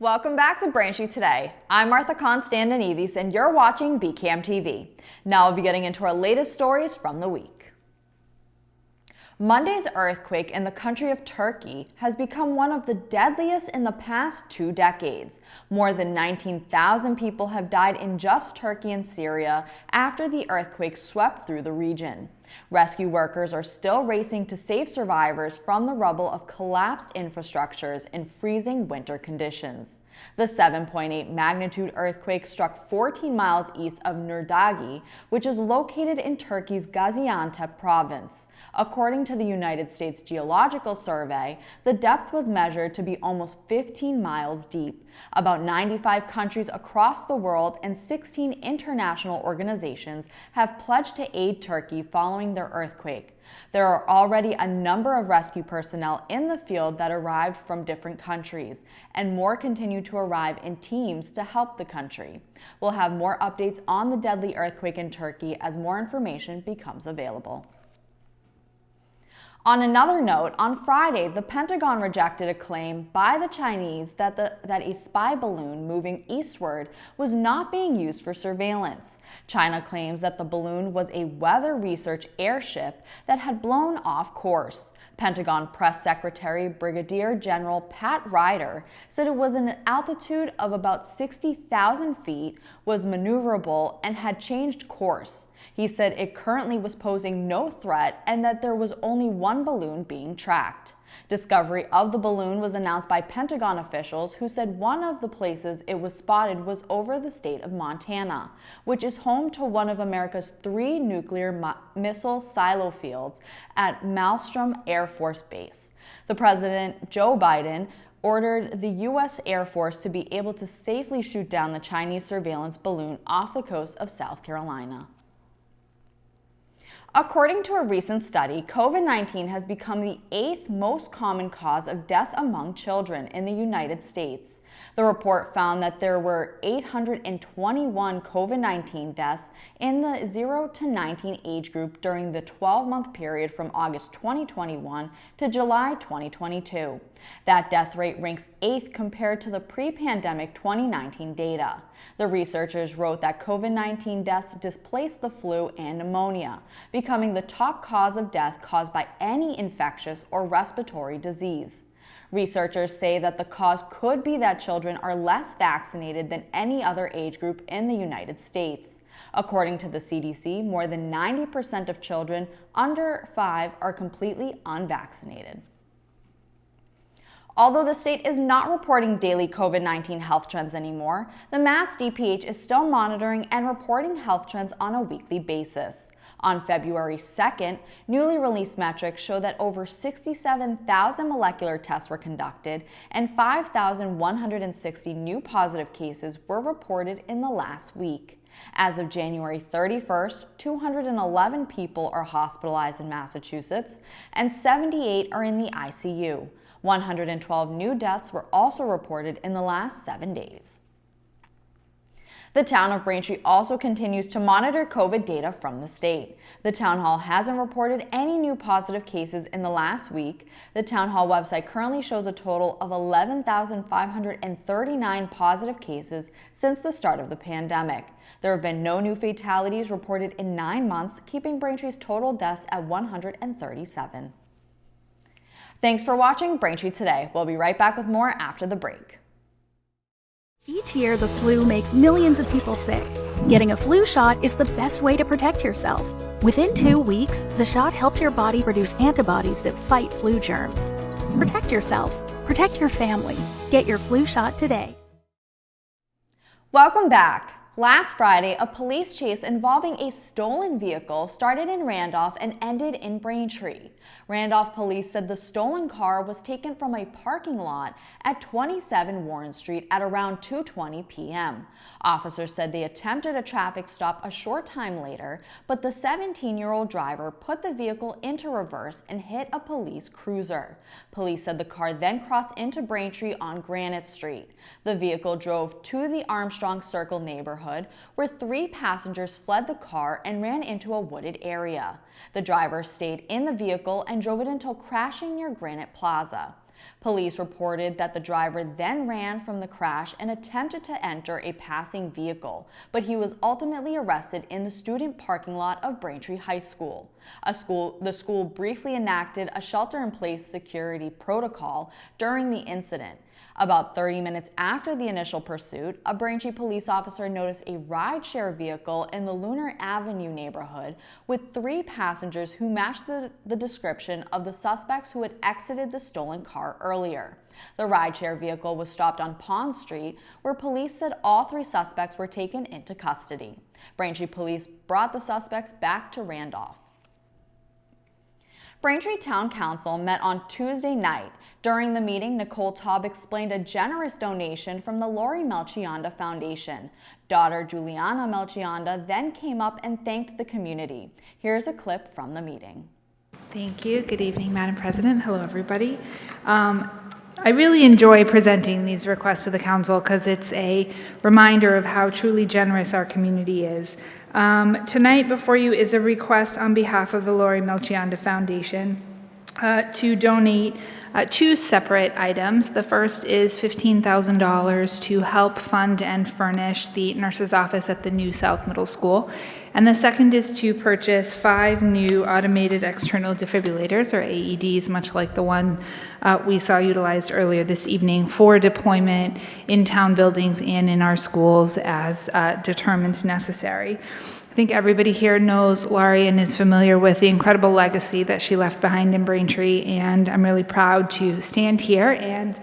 Welcome back to Braintree Today. I'm Martha Konstandinidis and you're watching BCAM TV. Now we'll be getting into our latest stories from the week. Monday's earthquake in the country of Turkey has become one of the deadliest in the past 2 decades. More than 19,000 people have died in just Turkey and Syria after the earthquake swept through the region. Rescue workers are still racing to save survivors from the rubble of collapsed infrastructures in freezing winter conditions. The 7.8 magnitude earthquake struck 14 miles east of Nurdagi, which is located in Turkey's Gaziantep province. According to the United States Geological Survey, the depth was measured to be almost 15 miles deep. About 95 countries across the world and 16 international organizations have pledged to aid Turkey following their earthquake. There are already a number of rescue personnel in the field that arrived from different countries, and more continue to arrive in teams to help the country. We'll have more updates on the deadly earthquake in Turkey as more information becomes available. On another note, on Friday, the Pentagon rejected a claim by the Chinese that a spy balloon moving eastward was not being used for surveillance. China claims that the balloon was a weather research airship that had blown off course. Pentagon Press Secretary Brigadier General Pat Ryder said it was an altitude of about 60,000 feet, was maneuverable, and had changed course. He said it currently was posing no threat and that there was only one balloon being tracked. Discovery of the balloon was announced by Pentagon officials who said one of the places it was spotted was over the state of Montana, which is home to one of America's 3 nuclear missile silo fields at Malmstrom Air Force Base. The President, Joe Biden, ordered the U.S. Air Force to be able to safely shoot down the Chinese surveillance balloon off the coast of South Carolina. According to a recent study, COVID-19 has become the 8th most common cause of death among children in the United States. The report found that there were 821 COVID-19 deaths in the 0 to 19 age group during the 12-month period from August 2021 to July 2022. That death rate ranks 8th compared to the pre-pandemic 2019 data. The researchers wrote that COVID-19 deaths displaced the flu and pneumonia, becoming the top cause of death caused by any infectious or respiratory disease. Researchers say that the cause could be that children are less vaccinated than any other age group in the United States. According to the CDC, more than 90% of children under 5 are completely unvaccinated. Although the state is not reporting daily COVID-19 health trends anymore, the Mass DPH is still monitoring and reporting health trends on a weekly basis. On February 2nd, newly released metrics show that over 67,000 molecular tests were conducted and 5,160 new positive cases were reported in the last week. As of January 31st, 211 people are hospitalized in Massachusetts and 78 are in the ICU. 112 new deaths were also reported in the last 7 days. The town of Braintree also continues to monitor COVID data from the state. The town hall hasn't reported any new positive cases in the last week. The town hall website currently shows a total of 11,539 positive cases since the start of the pandemic. There have been no new fatalities reported in 9 months, keeping Braintree's total deaths at 137. Thanks for watching Braintree Today. We'll be right back with more after the break. Each year, the flu makes millions of people sick. Getting a flu shot is the best way to protect yourself. Within 2 weeks, the shot helps your body produce antibodies that fight flu germs. Protect yourself. Protect your family. Get your flu shot today. Welcome back. Last Friday, a police chase involving a stolen vehicle started in Randolph and ended in Braintree. Randolph police said the stolen car was taken from a parking lot at 27 Warren Street at around 2:20 p.m. Officers said they attempted a traffic stop a short time later, but the 17-year-old driver put the vehicle into reverse and hit a police cruiser. Police said the car then crossed into Braintree on Granite Street. The vehicle drove to the Armstrong Circle neighborhood, where 3 passengers fled the car and ran into a wooded area. The driver stayed in the vehicle and drove it until crashing near Granite Plaza. Police reported that the driver then ran from the crash and attempted to enter a passing vehicle, but he was ultimately arrested in the student parking lot of Braintree High School. The school briefly enacted a shelter-in-place security protocol during the incident. About 30 minutes after the initial pursuit, a Braintree police officer noticed a rideshare vehicle in the Lunar Avenue neighborhood with 3 passengers who matched the description of the suspects who had exited the stolen car earlier. The rideshare vehicle was stopped on Pond Street, where police said all 3 suspects were taken into custody. Braintree police brought the suspects back to Randolph. Braintree Town Council met on Tuesday night. During the meeting, Nicole Taub explained a generous donation from the Lori Melchionda Foundation. Daughter Juliana Melchionda then came up and thanked the community. Here's a clip from the meeting. Thank you. Good evening, Madam President. Hello, everybody. I really enjoy presenting these requests to the council because it's a reminder of how truly generous our community is. Tonight before you is a request on behalf of the Lori Melchionda Foundation to donate 2 separate items. The first is $15,000 to help fund and furnish the nurse's office at the new South Middle School. And the second is to purchase 5 new automated external defibrillators, or AEDs, much like the one we saw utilized earlier this evening, for deployment in town buildings and in our schools as determined necessary. I think everybody here knows Laurie and is familiar with the incredible legacy that she left behind in Braintree, and I'm really proud to stand here and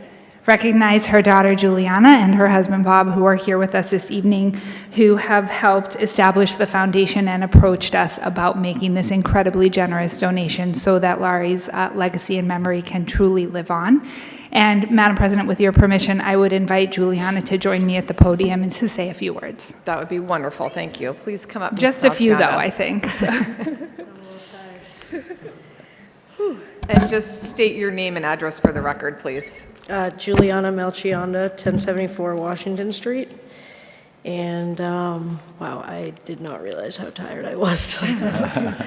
recognize her daughter Juliana and her husband Bob, who are here with us this evening, who have helped establish the foundation and approached us about making this incredibly generous donation so that Laurie's legacy and memory can truly live on. And Madam President, with your permission, I would invite Juliana to join me at the podium and to say a few words. That would be wonderful. Thank you. Please come up. Ms. Just a few, though, Melchionda. I think. And just state your name and address for the record, please. Juliana Melchionda, 1074 Washington Street. And wow, I did not realize how tired I was.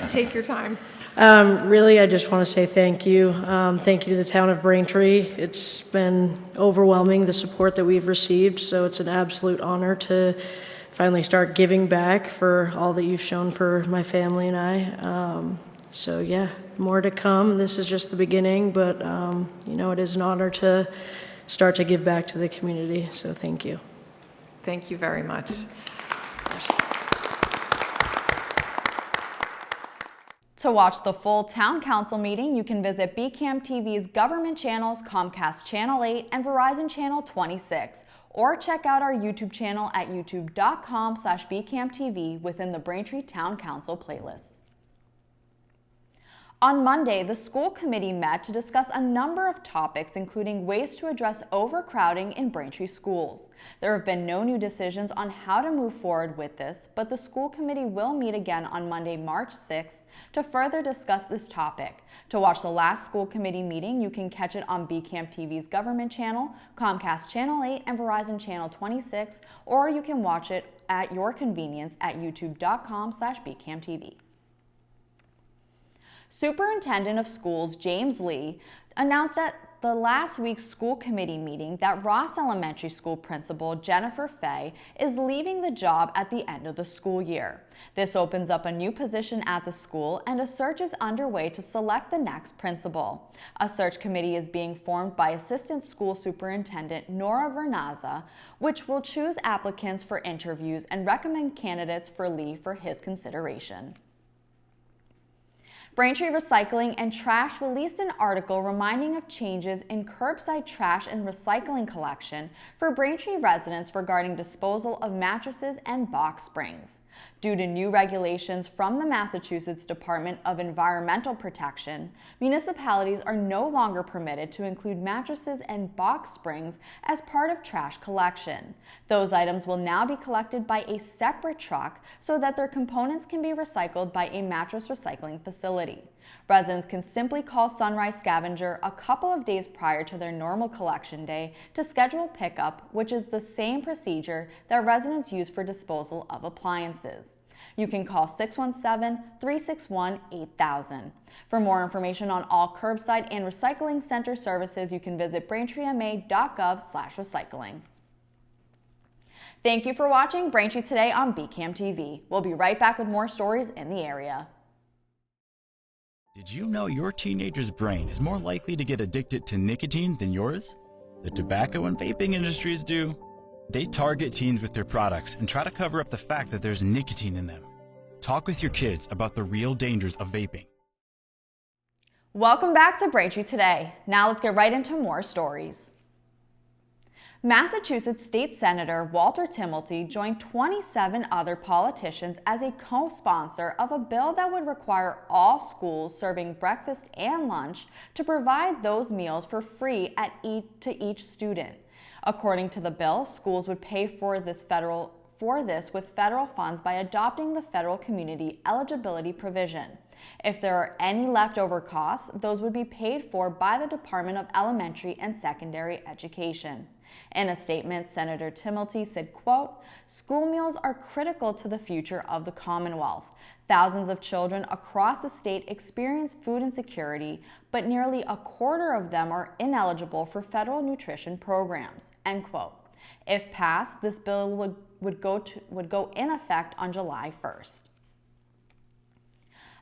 Take your time. Really, I just want to say thank you. Thank you to the town of Braintree. It's been overwhelming, the support that we've received, so it's an absolute honor to finally start giving back for all that you've shown for my family and I. So yeah, more to come. This is just the beginning, but you know, it is an honor to start to give back to the community, so thank you. Thank you very much. To watch the full Town Council meeting, you can visit BCAM TV's government channels, Comcast Channel 8 and Verizon Channel 26, or check out our YouTube channel at youtube.com/BCAMTV within the Braintree Town Council playlists. On Monday, the school committee met to discuss a number of topics, including ways to address overcrowding in Braintree schools. There have been no new decisions on how to move forward with this, but the school committee will meet again on Monday, March 6th to further discuss this topic. To watch the last school committee meeting, you can catch it on BCAM TV's government channel, Comcast Channel 8 and Verizon Channel 26, or you can watch it at your convenience at youtube.com/BCAMTV. Superintendent of Schools James Lee announced at the last week's school committee meeting that Ross Elementary School principal Jennifer Fay is leaving the job at the end of the school year. This opens up a new position at the school, and a search is underway to select the next principal. A search committee is being formed by Assistant School Superintendent Nora Vernazza, which will choose applicants for interviews and recommend candidates for Lee for his consideration. Braintree Recycling and Trash released an article reminding of changes in curbside trash and recycling collection for Braintree residents regarding disposal of mattresses and box springs. Due to new regulations from the Massachusetts Department of Environmental Protection, municipalities are no longer permitted to include mattresses and box springs as part of trash collection. Those items will now be collected by a separate truck so that their components can be recycled by a mattress recycling facility. Residents can simply call Sunrise Scavenger a couple of days prior to their normal collection day to schedule pickup, which is the same procedure that residents use for disposal of appliances. You can call 617-361-8000. For more information on all curbside and recycling center services, you can visit braintreema.gov/recycling. Thank you for watching Braintree Today on BCAM TV. We'll be right back with more stories in the area. Did you know your teenager's brain is more likely to get addicted to nicotine than yours? The tobacco and vaping industries do. They target teens with their products and try to cover up the fact that there's nicotine in them. Talk with your kids about the real dangers of vaping. Welcome back to Braintree Today. Now let's get right into more stories. Massachusetts State Senator Walter Timilty joined 27 other politicians as a co-sponsor of a bill that would require all schools serving breakfast and lunch to provide those meals for free to each student. According to the bill, schools would pay for this with federal funds by adopting the federal community eligibility provision. If there are any leftover costs, those would be paid for by the Department of Elementary and Secondary Education. In a statement, Senator Timilty said, quote, "School meals are critical to the future of the Commonwealth. Thousands of children across the state experience food insecurity, but nearly a quarter of them are ineligible for federal nutrition programs," end quote. If passed, this bill would go in effect on July 1st.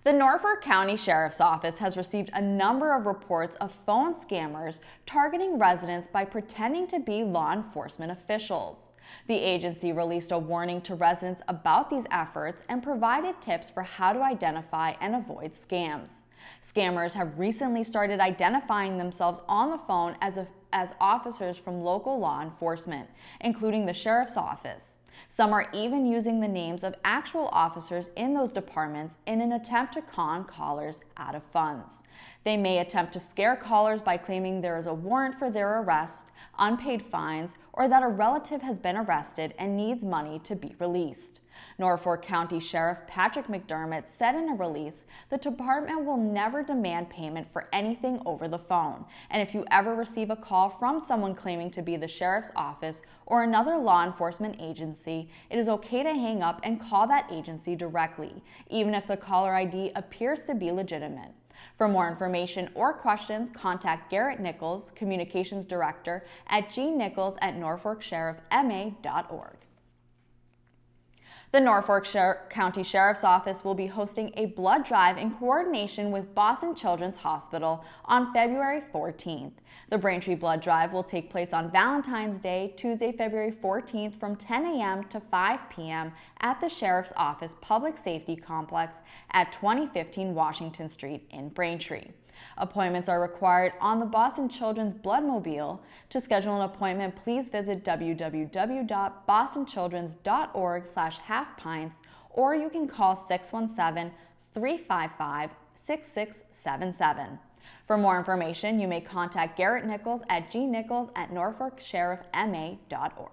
The Norfolk County Sheriff's Office has received a number of reports of phone scammers targeting residents by pretending to be law enforcement officials. The agency released a warning to residents about these efforts and provided tips for how to identify and avoid scams. Scammers have recently started identifying themselves on the phone as officers from local law enforcement, including the Sheriff's Office. Some are even using the names of actual officers in those departments in an attempt to con callers out of funds. They may attempt to scare callers by claiming there is a warrant for their arrest, unpaid fines, or that a relative has been arrested and needs money to be released. Norfolk County Sheriff Patrick McDermott said in a release, "The department will never demand payment for anything over the phone, and if you ever receive a call from someone claiming to be the Sheriff's Office or another law enforcement agency, it is okay to hang up and call that agency directly, even if the caller ID appears to be legitimate." For more information or questions, contact Garrett Nichols, Communications Director at gnichols@norfolksheriffma.org. The Norfolk County Sheriff's Office will be hosting a blood drive in coordination with Boston Children's Hospital on February 14th. The Braintree Blood Drive will take place on Valentine's Day, Tuesday, February 14th from 10 a.m. to 5 p.m. at the Sheriff's Office Public Safety Complex at 2015 Washington Street in Braintree. Appointments are required on the Boston Children's Bloodmobile. To schedule an appointment, please visit www.bostonchildrens.org/halfpints, or you can call 617-355-6677. For more information, you may contact Garrett Nichols at gnichols@norfolksheriffma.org.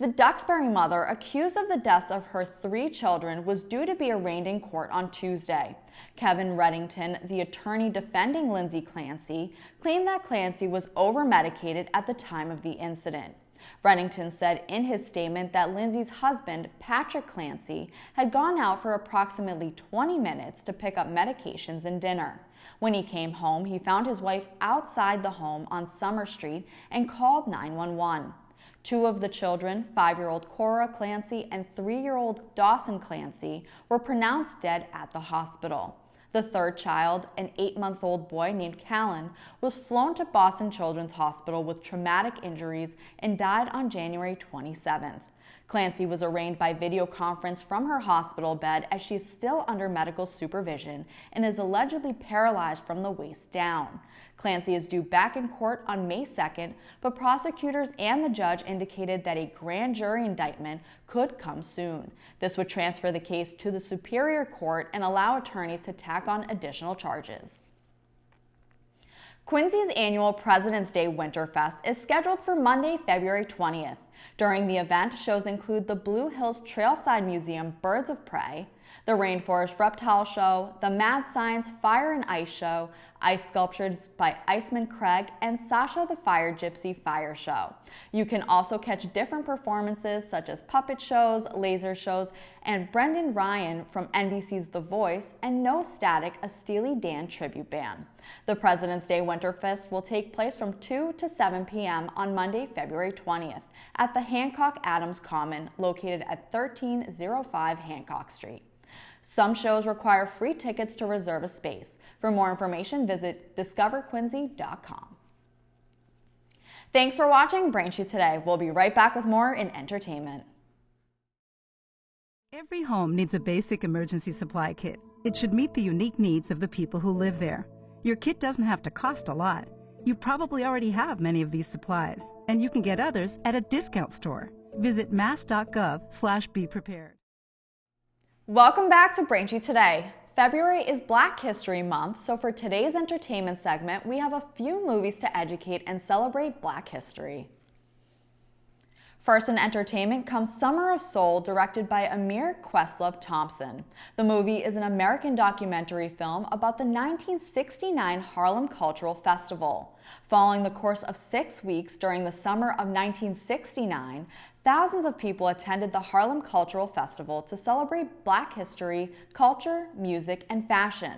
The Duxbury mother, accused of the deaths of her 3 children, was due to be arraigned in court on Tuesday. Kevin Reddington, the attorney defending Lindsay Clancy, claimed that Clancy was over-medicated at the time of the incident. Reddington said in his statement that Lindsay's husband, Patrick Clancy, had gone out for approximately 20 minutes to pick up medications and dinner. When he came home, he found his wife outside the home on Summer Street and called 911. 2 of the children, 5-year-old Cora Clancy and 3-year-old Dawson Clancy, were pronounced dead at the hospital. The 3rd child, an 8-month-old boy named Callan, was flown to Boston Children's Hospital with traumatic injuries and died on January 27th. Clancy was arraigned by video conference from her hospital bed as she is still under medical supervision and is allegedly paralyzed from the waist down. Clancy is due back in court on May 2nd, but prosecutors and the judge indicated that a grand jury indictment could come soon. This would transfer the case to the Superior Court and allow attorneys to tack on additional charges. Quincy's annual President's Day Winterfest is scheduled for Monday, February 20th. During the event, shows include the Blue Hills Trailside Museum Birds of Prey, the Rainforest Reptile Show, the Mad Science Fire and Ice Show, ice sculptures by Iceman Craig, and Sasha the Fire Gypsy Fire Show. You can also catch different performances such as puppet shows, laser shows, and Brendan Ryan from NBC's The Voice, and No Static, a Steely Dan tribute band. The President's Day Winterfest will take place from 2 to 7 p.m. on Monday, February 20th at the Hancock Adams Common, located at 1305 Hancock Street. Some shows require free tickets to reserve a space. For more information, visit discoverquincy.com. Thanks for watching Braintree Today. We'll be right back with more in entertainment. Every home needs a basic emergency supply kit. It should meet the unique needs of the people who live there. Your kit doesn't have to cost a lot. You probably already have many of these supplies, and you can get others at a discount store. Visit mass.gov/beprepared. Welcome back to Braintree Today. February is Black History Month, so for today's entertainment segment, we have a few movies to educate and celebrate Black history. First in entertainment comes Summer of Soul, directed by Amir Questlove Thompson. The movie is an American documentary film about the 1969 Harlem Cultural Festival. Following the course of 6 weeks during the summer of 1969, thousands of people attended the Harlem Cultural Festival to celebrate Black history, culture, music, and fashion.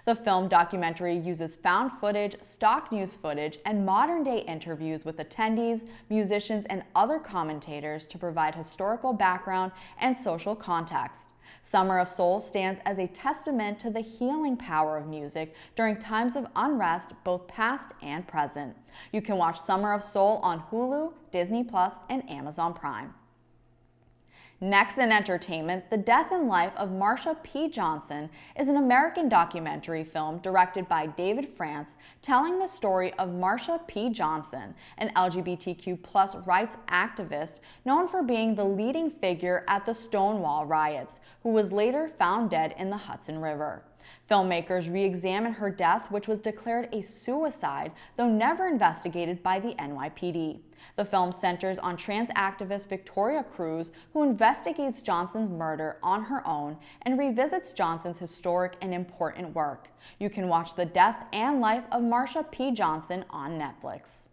The film documentary uses found footage, stock news footage, and modern-day interviews with attendees, musicians, and other commentators to provide historical background and social context. Summer of Soul stands as a testament to the healing power of music during times of unrest, both past and present. You can watch Summer of Soul on Hulu, Disney+, and Amazon Prime. Next in entertainment, The Death and Life of Marsha P. Johnson is an American documentary film directed by David France, telling the story of Marsha P. Johnson, an LGBTQ+ rights activist known for being the leading figure at the Stonewall riots, who was later found dead in the Hudson River. Filmmakers re-examine her death, which was declared a suicide, though never investigated by the NYPD. The film centers on trans activist Victoria Cruz, who investigates Johnson's murder on her own and revisits Johnson's historic and important work. You can watch The Death and Life of Marsha P. Johnson on Netflix.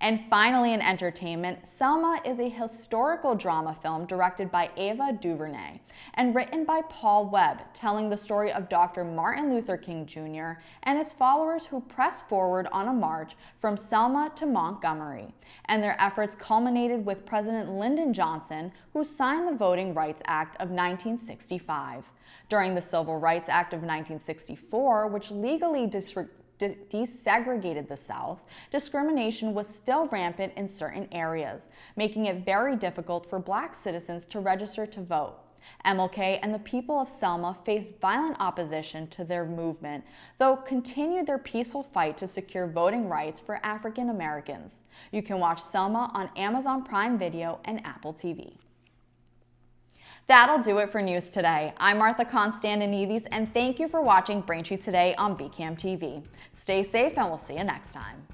And finally in entertainment, Selma is a historical drama film directed by Ava DuVernay and written by Paul Webb, telling the story of Dr. Martin Luther King Jr. and his followers who pressed forward on a march from Selma to Montgomery, and their efforts culminated with President Lyndon Johnson, who signed the Voting Rights Act of 1965. During the Civil Rights Act of 1964, which legally desegregated the South, discrimination was still rampant in certain areas, making it very difficult for Black citizens to register to vote. MLK and the people of Selma faced violent opposition to their movement, though continued their peaceful fight to secure voting rights for African Americans. You can watch Selma on Amazon Prime Video and Apple TV. That'll do it for news today. I'm Martha Konstandinidis, and thank you for watching Braintree Today on BCAM TV. Stay safe, and we'll see you next time.